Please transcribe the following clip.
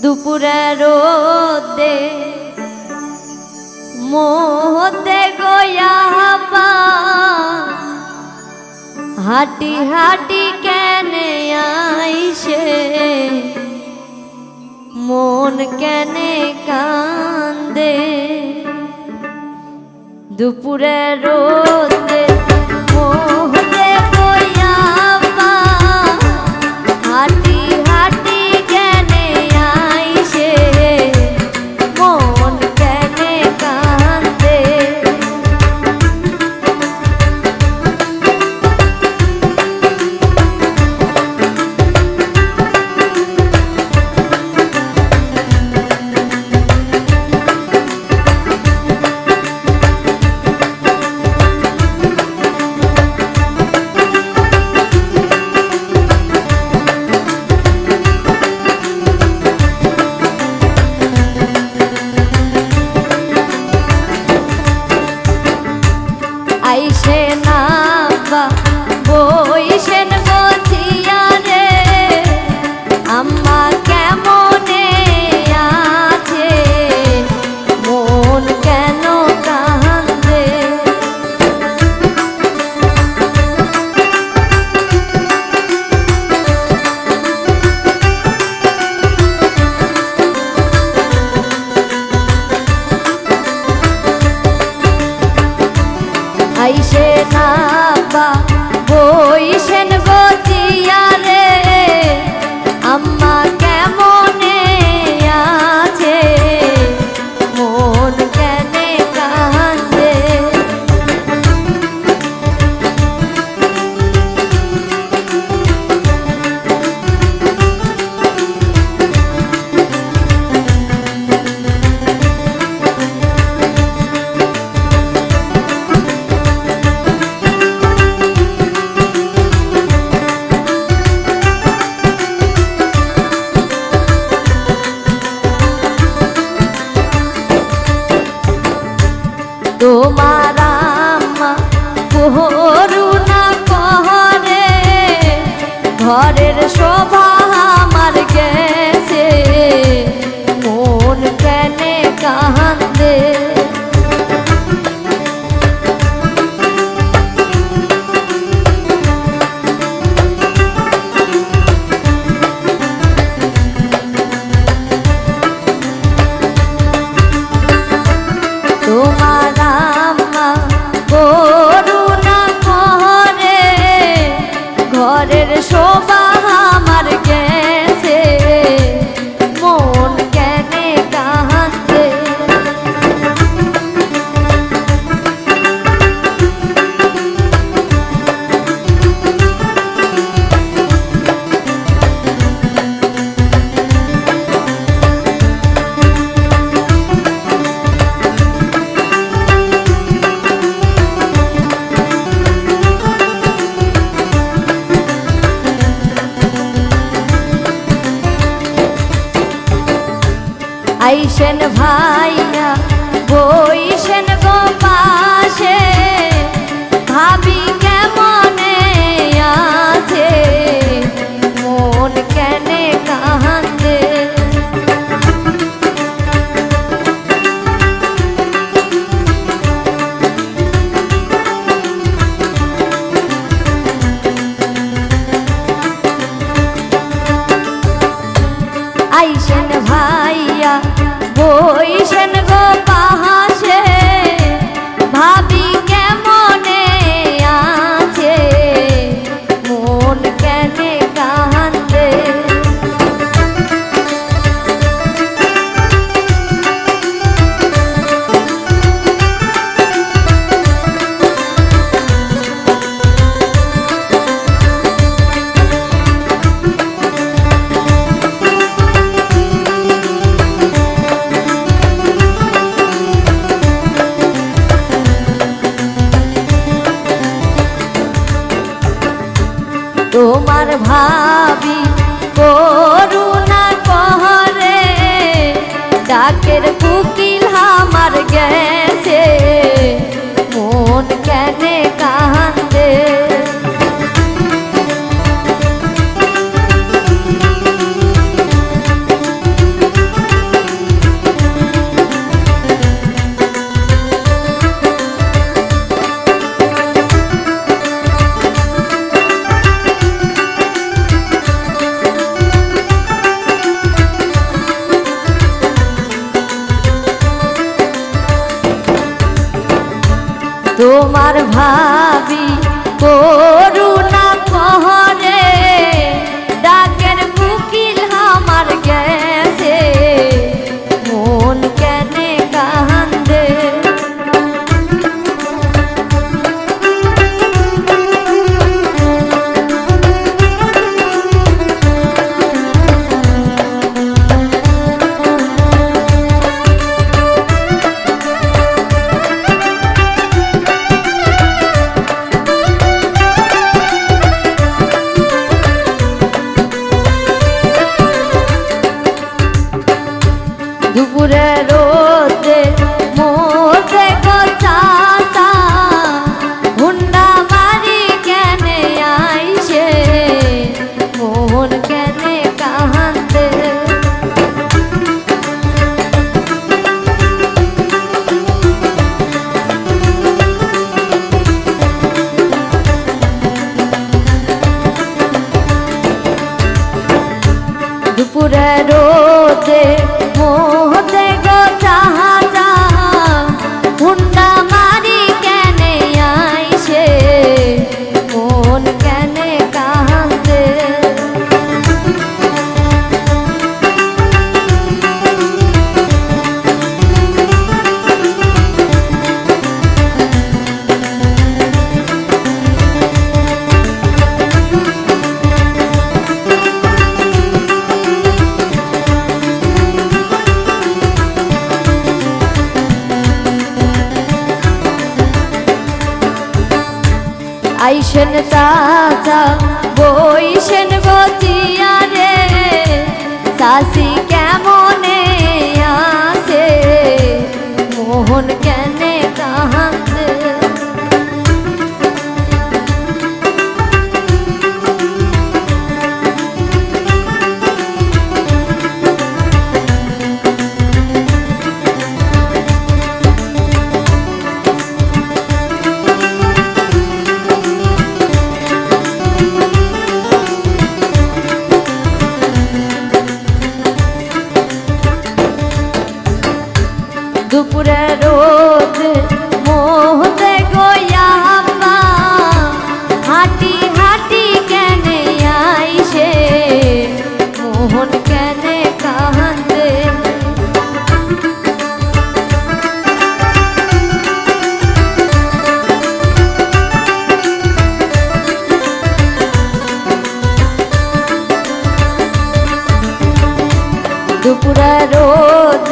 দুপুরে রোদে মোহতে গয়াবা হাঁটি হাঁটি কেনে আইসে মন কেনে কান্দে দুপুরে রোদে মোহতে গয়াবা হাঁটি হাঁটি কেনে আইসে মন কেনে কান্দে আইসে না বা বইসেন গছিয়া রে আম্মা কেমনে আছে মন কেন কান্দে আইসে না বা বইসেন গছিয়া রে আম্মা কেমনে আছে মন কেনে কান্দে তোমার আম্মা করুণা করে ঘরের শোভা আমার গেছে মন কেনে কান্দে তোমার আম্মা করুণা করে ঘরের শোভা আমার গেছে মন কেনে কান্দে আইসেন ভাইয়া বইসেন গো পাশে ভাবি কেমনে আছে মন কেনে কান্দে আইসেন ভাইয়া বইসেন গো পাশে তোমার ভাবি করুণা কহরে ডাকের মুকিল আমার গেছে মন কেনে কান্দে দুপুরে রোদে মোতে গো চাচা হুন্ডা মারি কেনে আইসে মোহন কেনে কান্দে দুপুরে রোদে মোহতে গো চাচা হুন্ডা মারি কেনে আইসে মন কেনে কান্দে আইসেন চাচা বইসেন গতিয়া রে চাষি কেমনে আছে মোহন কেনে কান্দে দুপুরে রোদ মোহতে গোয়াম্মা হাঁটি হাঁটি কেনে আইসে মোহন কেনে কান্দে দুপুরে রোদ